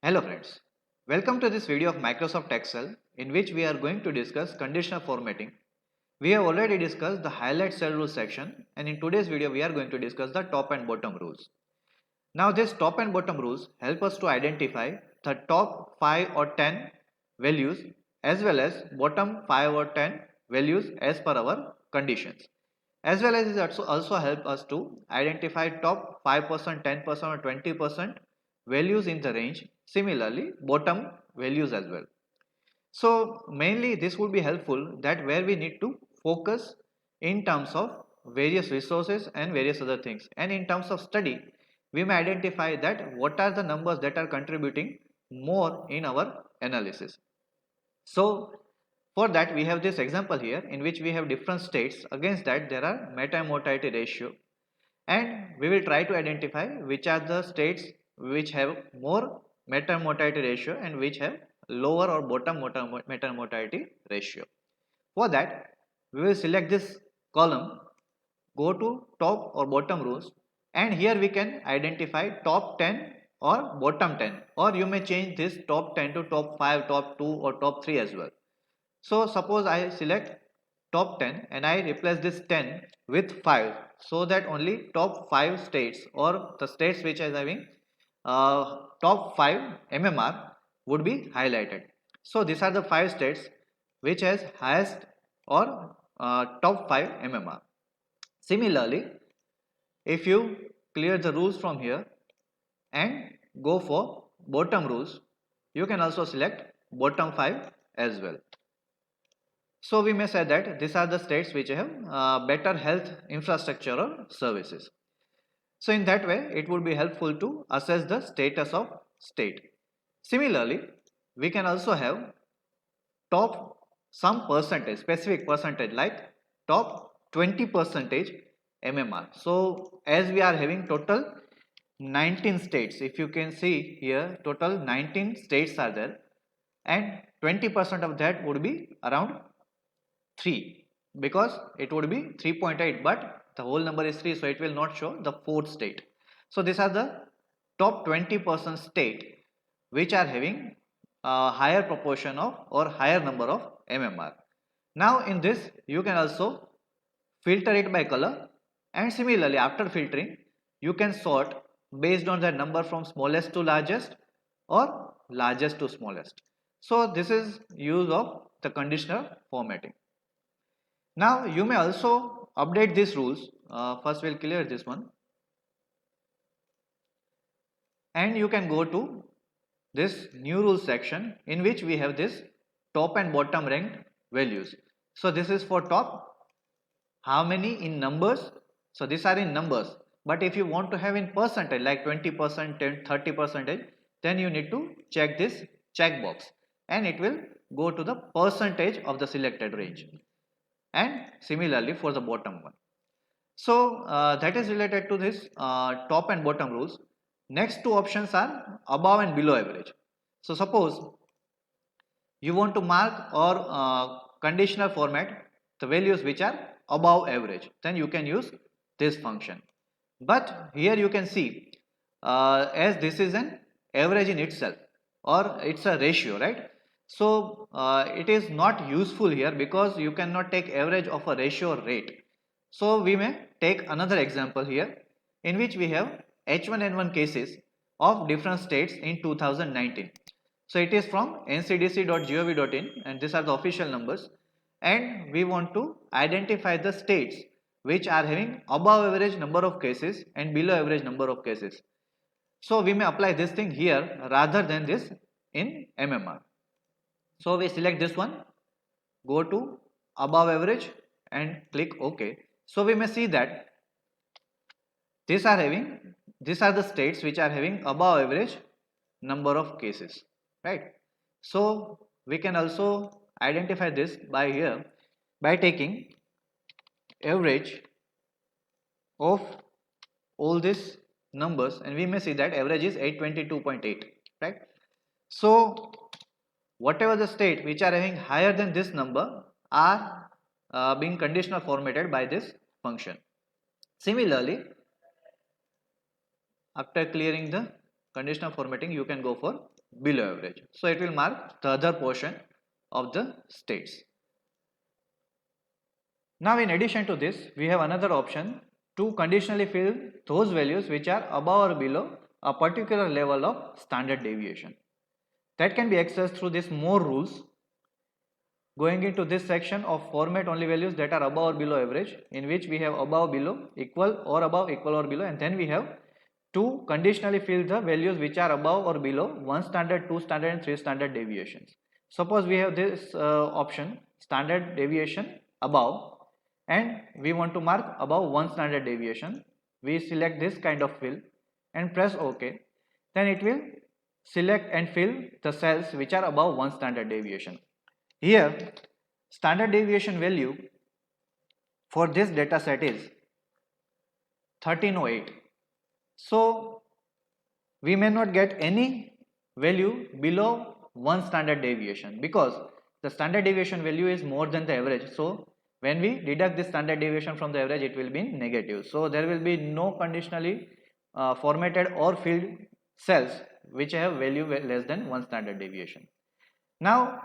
Hello friends, welcome to this video of Microsoft Excel in which we are going to discuss conditional formatting. We have already discussed the highlight cell rules section, and in today's video we are going to discuss the top and bottom rules. Now this top and bottom rules help us to identify the top 5 or 10 values as well as bottom 5 or 10 values as per our conditions. As well as it also help us to identify top 5%, 10% or 20% values in the range. Similarly, bottom values as well. So mainly this would be helpful that where we need to focus in terms of various resources and various other things. And in terms of study, we may identify that what are the numbers that are contributing more in our analysis. So for that we have this example here in which we have different states. Against that there are meta and mortality ratio, and we will try to identify which are the states which have more meta mortality ratio and which have lower or bottom meta mortality ratio. For that we will select this column, go to top or bottom rows, and here we can identify top 10 or bottom 10, or you may change this top 10 to top 5, top 2 or top 3 as well. So suppose I select top 10 and I replace this 10 with 5, so that only top 5 states or the states which is having top 5 MMR would be highlighted. So these are the 5 states which has highest or top 5 MMR. Similarly, if you clear the rules from here and go for bottom rules, you can also select bottom 5 as well. So we may say that these are the states which have better health infrastructure or services. So in that way, it would be helpful to assess the status of state. Similarly, we can also have top some percentage, specific percentage like top 20 percentage MMR. So as we are having total 19 states, if you can see here, total 19 states are there, and 20% of that would be around 3, because it would be 3.8, but the whole number is 3, so it will not show the fourth state. So these are the top 20% state which are having a higher proportion of or higher number of MMR. Now in this you can also filter it by color, and similarly after filtering you can sort based on the number from smallest to largest or largest to smallest. So this is use of the conditional formatting. Now you may also update these rules. First we'll clear this one, and you can go to this new rules section in which we have this top and bottom ranked values. So this is for top, how many in numbers. So these are in numbers, but if you want to have in percentage like 20%, 30%, then you need to check this checkbox and it will go to the percentage of the selected range, and similarly for the bottom one. So that is related to this top and bottom rules. Next two options are above and below average. So suppose you want to mark or conditional format the values which are above average, then you can use this function. But here you can see as this is an average in itself or it's a ratio, right? So it is not useful here because you cannot take average of a ratio or rate. So we may take another example here in which we have H1N1 cases of different states in 2019. So it is from ncdc.gov.in and these are the official numbers, and we want to identify the states which are having above average number of cases and below average number of cases. So we may apply this thing here rather than this in MMR. So we select this one, go to above average and click OK. So we may see that these are the states which are having above average number of cases, right? So we can also identify this by here by taking average of all these numbers, and we may see that average is 822.8, right? So whatever the state which are having higher than this number are being conditional formatted by this function. Similarly, after clearing the conditional formatting, you can go for below average. So it will mark the other portion of the states. Now in addition to this, we have another option to conditionally fill those values which are above or below a particular level of standard deviation. That can be accessed through this more rules. Going into this section of format only values that are above or below average, in which we have above, below, equal or above, equal or below, and then we have to conditionally fill the values which are above or below 1 standard, 2 standard and 3 standard deviations. Suppose we have this option standard deviation above and we want to mark above 1 standard deviation. We select this kind of fill and press OK. Then it will select and fill the cells which are above 1 standard deviation. Here standard deviation value for this data set is 1308. So we may not get any value below 1 standard deviation because the standard deviation value is more than the average. So when we deduct this standard deviation from the average, it will be negative. So there will be no conditionally formatted or filled cells which have value less than 1 standard deviation. Now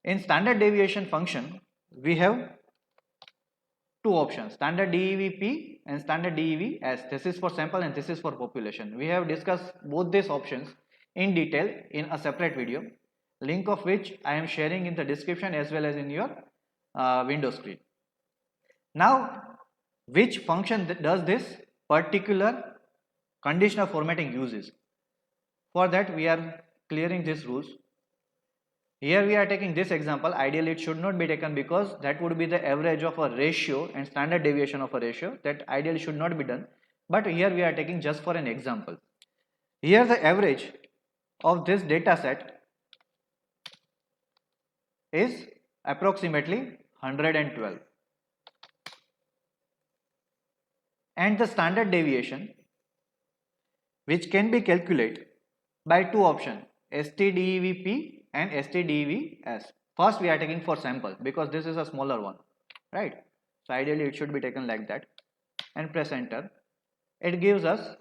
in standard deviation function, we have two options, standard DEVP and standard DEVS. This is for sample and this is for population. We have discussed both these options in detail in a separate video, link of which I am sharing in the description as well as in your window screen. Now, which function does this particular conditional formatting uses? For that, we are clearing these rules. Here we are taking this example. Ideally it should not be taken because that would be the average of a ratio and standard deviation of a ratio. That ideally should not be done, but here we are taking just for an example. Here the average of this data set is approximately 112 and the standard deviation, which can be calculated by two options, STDEVP and STDEVS. First we are taking for sample because this is a smaller one, right? So ideally it should be taken like that and press enter. It gives us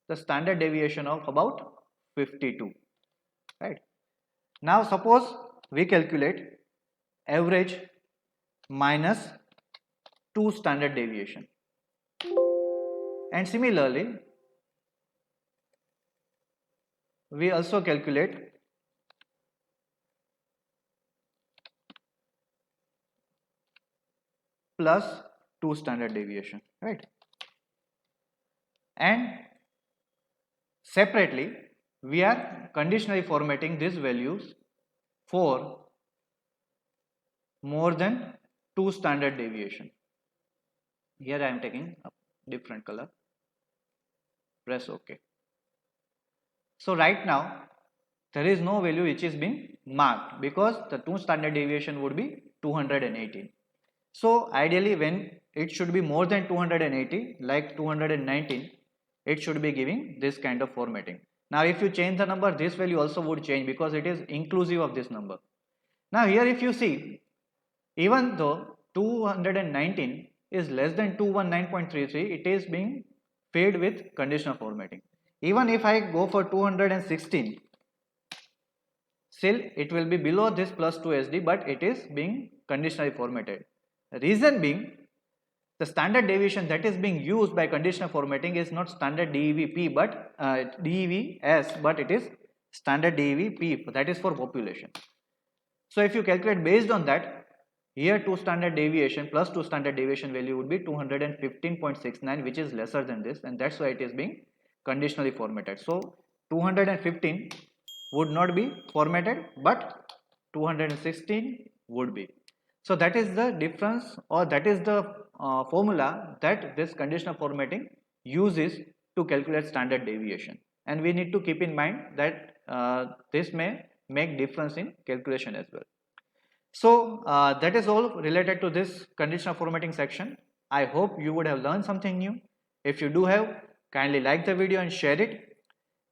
the standard deviation of about 52, right? Now suppose we calculate average minus 2 standard deviation, and similarly we also calculate plus 2 standard deviation, right? And separately we are conditionally formatting these values for more than 2 standard deviation. Here I am taking a different color, press OK. So right now there is no value which is being marked because the 2 standard deviation would be 218. So ideally when it should be more than 280, like 219, it should be giving this kind of formatting. Now if you change the number, this value also would change because it is inclusive of this number. Now here if you see, even though 219 is less than 219.33, it is being fed with conditional formatting. Even if I go for 216, still it will be below this plus 2 SD, but it is being conditionally formatted. Reason being, the standard deviation that is being used by conditional formatting is not standard DEVP but DEVS, but it is standard DEVP, that is for population. So if you calculate based on that, here 2 standard deviation plus 2 standard deviation value would be 215.69, which is lesser than this, and that's why it is being conditionally formatted. So 215 would not be formatted, but 216 would be. So that is the difference, or that is the formula that this conditional formatting uses to calculate standard deviation, and we need to keep in mind that this may make difference in calculation as well. So that is all related to this conditional formatting section. I hope you would have learned something new. If you do have, kindly like the video and share it.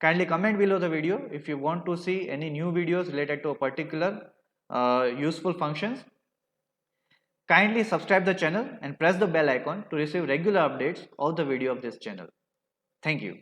Kindly comment below the video if you want to see any new videos related to a particular useful functions. Kindly subscribe the channel and press the bell icon to receive regular updates of the video of this channel. Thank you.